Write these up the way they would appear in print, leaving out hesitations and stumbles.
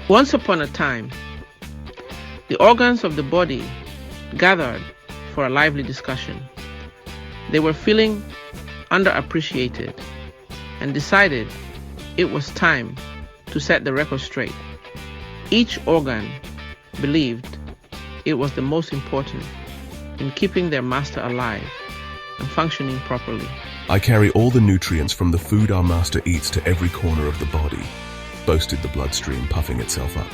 Once upon a time, the organs of the body gathered for a lively discussion. They were feeling underappreciated and decided it was time to set the record straight. Each organ believed it was the most important in keeping their master alive and functioning properly. I carry all the nutrients from the food our master eats to every corner of the body, boasted the bloodstream, puffing itself up.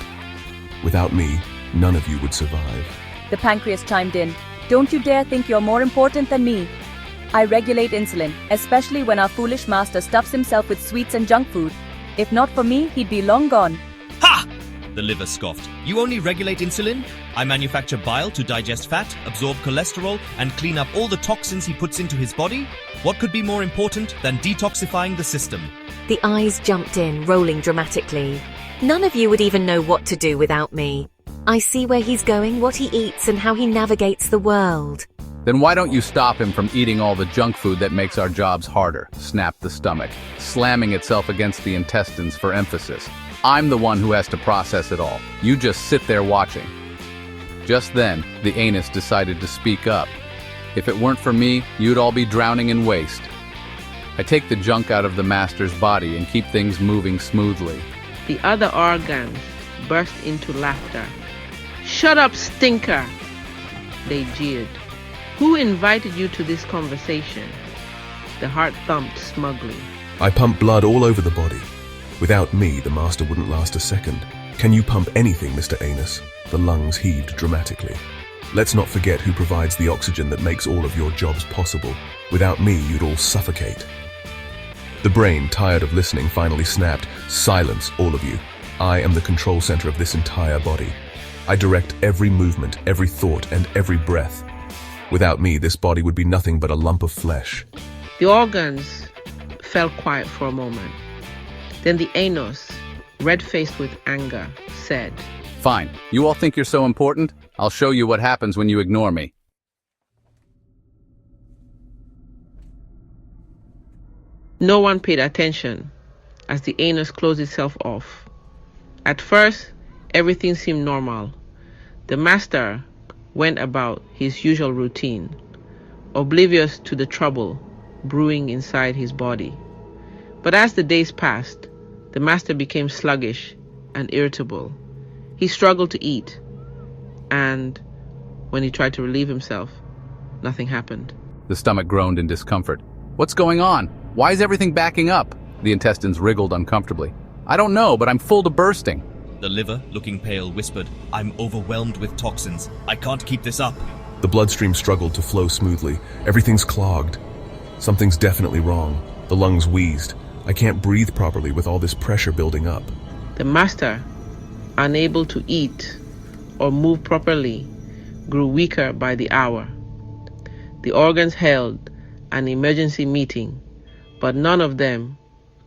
Without me, none of you would survive. The pancreas chimed in. Don't you dare think you're more important than me. I regulate insulin, especially when our foolish master stuffs himself with sweets and junk food. If not for me, he'd be long gone. Ha! The liver scoffed. You only regulate insulin? I manufacture bile to digest fat, absorb cholesterol, and clean up all the toxins he puts into his body? What could be more important than detoxifying the system? The eyes jumped in, rolling dramatically. None of you would even know what to do without me. I see where he's going, what he eats, and how he navigates the world. Then why don't you stop him from eating all the junk food that makes our jobs harder? Snapped the stomach, slamming itself against the intestines for emphasis. I'm the one who has to process it all. You just sit there watching. Just then, the anus decided to speak up. If it weren't for me, you'd all be drowning in waste. I take the junk out of the master's body and keep things moving smoothly. The other organs burst into laughter. Shut up, stinker! They jeered. Who invited you to this conversation? The heart thumped smugly. I pump blood all over the body. Without me, the master wouldn't last a second. Can you pump anything, Mr. Anus? The lungs heaved dramatically. Let's not forget who provides the oxygen that makes all of your jobs possible. Without me, you'd all suffocate. The brain, tired of listening, finally snapped. Silence, all of you. I am the control center of this entire body. I direct every movement, every thought, and every breath. Without me, this body would be nothing but a lump of flesh. The organs fell quiet for a moment. Then the anus, red-faced with anger, said, Fine. You all think you're so important? I'll show you what happens when you ignore me. No one paid attention as the anus closed itself off. At first, everything seemed normal. The master went about his usual routine, oblivious to the trouble brewing inside his body. But as the days passed, the master became sluggish and irritable. He struggled to eat, and when he tried to relieve himself, nothing happened. The stomach groaned in discomfort. What's going on? Why is everything backing up? The intestines wriggled uncomfortably. I don't know, but I'm full to bursting. The liver, looking pale, whispered, I'm overwhelmed with toxins. I can't keep this up. The bloodstream struggled to flow smoothly. Everything's clogged. Something's definitely wrong. The lungs wheezed. I can't breathe properly with all this pressure building up. The master, unable to eat or move properly, grew weaker by the hour. The organs held an emergency meeting, but none of them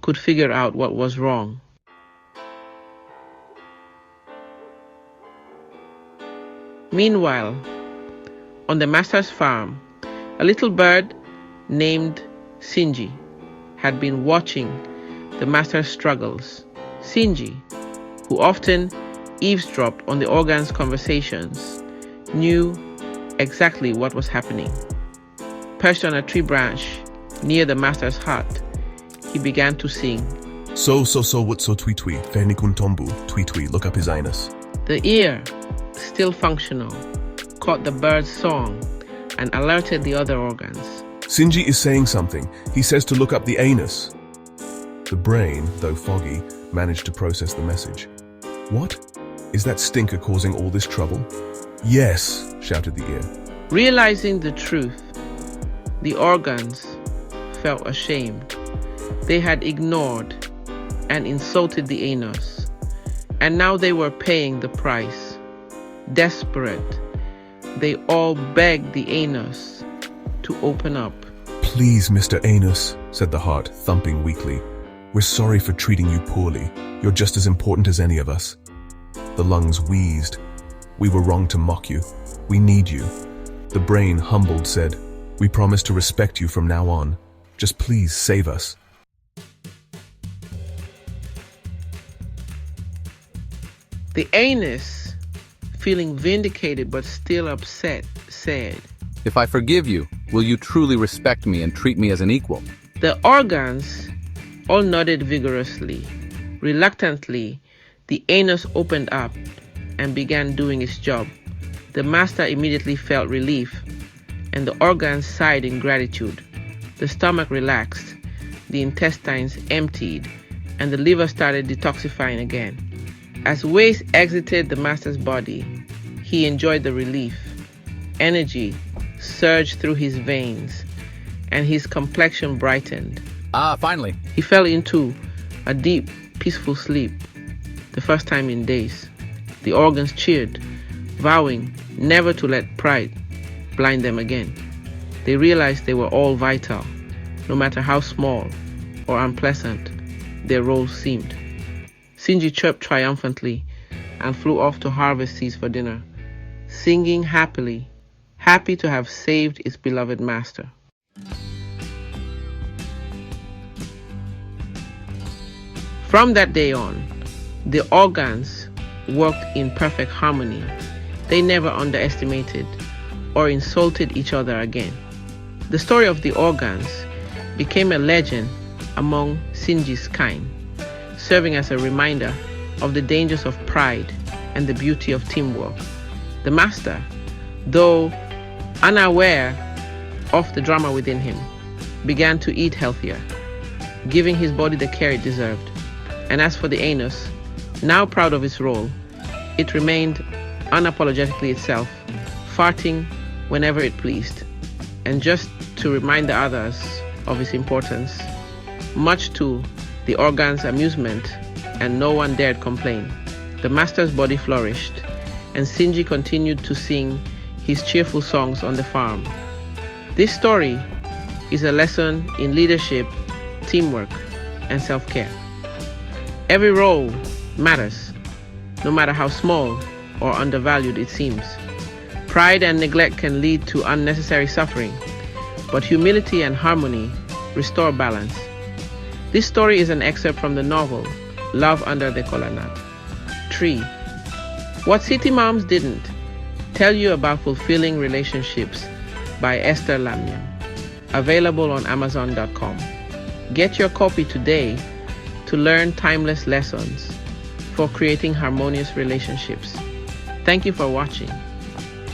could figure out what was wrong. Meanwhile, on the master's farm, a little bird named Sinji had been watching the master's struggles. Sinji, who often eavesdropped on the organ's conversations, knew exactly what was happening. Perched on a tree branch near the master's hut, he began to sing. So what so tui tui, fernikun tombu, tui tui, look up his anus. The ear, still functional, caught the bird's song and alerted the other organs. Sinji is saying something. He says to look up the anus. The brain, though foggy, managed to process the message. What? Is that stinker causing all this trouble? Yes, shouted the ear. Realizing the truth, the organs felt ashamed. They had ignored and insulted the anus, and now they were paying the price. Desperate, they all begged the anus to open up. Please, Mr. Anus, said the heart, thumping weakly. We're sorry for treating you poorly. You're just as important as any of us. The lungs wheezed. We were wrong to mock you. We need you. The brain, humbled, said, we promise to respect you from now on. Just please save us. The anus, feeling vindicated but still upset, said, If I forgive you, will you truly respect me and treat me as an equal? The organs all nodded vigorously. Reluctantly, the anus opened up and began doing its job. The master immediately felt relief, and the organs sighed in gratitude. The stomach relaxed, the intestines emptied, and the liver started detoxifying again. As waste exited the master's body, he enjoyed the relief. Energy surged through his veins, and his complexion brightened. Finally. He fell into a deep, peaceful sleep, the first time in days. The organs cheered, vowing never to let pride blind them again. They realized they were all vital, no matter how small or unpleasant their roles seemed. Sinji chirped triumphantly and flew off to harvest seeds for dinner, singing happily, happy to have saved its beloved master. From that day on, the organs worked in perfect harmony. They never underestimated or insulted each other again. The story of the organs became a legend among Sinji's kind, serving as a reminder of the dangers of pride and the beauty of teamwork. The master, though unaware of the drama within him, began to eat healthier, giving his body the care it deserved. And as for the anus, now proud of its role, it remained unapologetically itself, farting whenever it pleased. And just to remind the others of its importance, much to the organ's amusement, and no one dared complain, the master's body flourished, and Sinji continued to sing his cheerful songs on the farm. This story is a lesson in leadership, teamwork, and self-care. Every role matters, no matter how small or undervalued it seems. Pride and neglect can lead to unnecessary suffering, but humility and harmony restore balance. This story is an excerpt from the novel Love Under the Kola Nut. Tree. What City Moms Didn't Tell You About Fulfilling Relationships by Esther Lamnyam. Available on Amazon.com. Get your copy today to learn timeless lessons for creating harmonious relationships. Thank you for watching.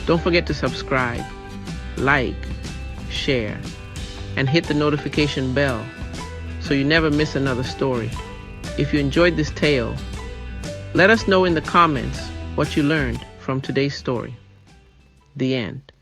Don't forget to subscribe, like, share, and hit the notification bell so you never miss another story. If you enjoyed this tale, let us know in the comments what you learned from today's story. The end.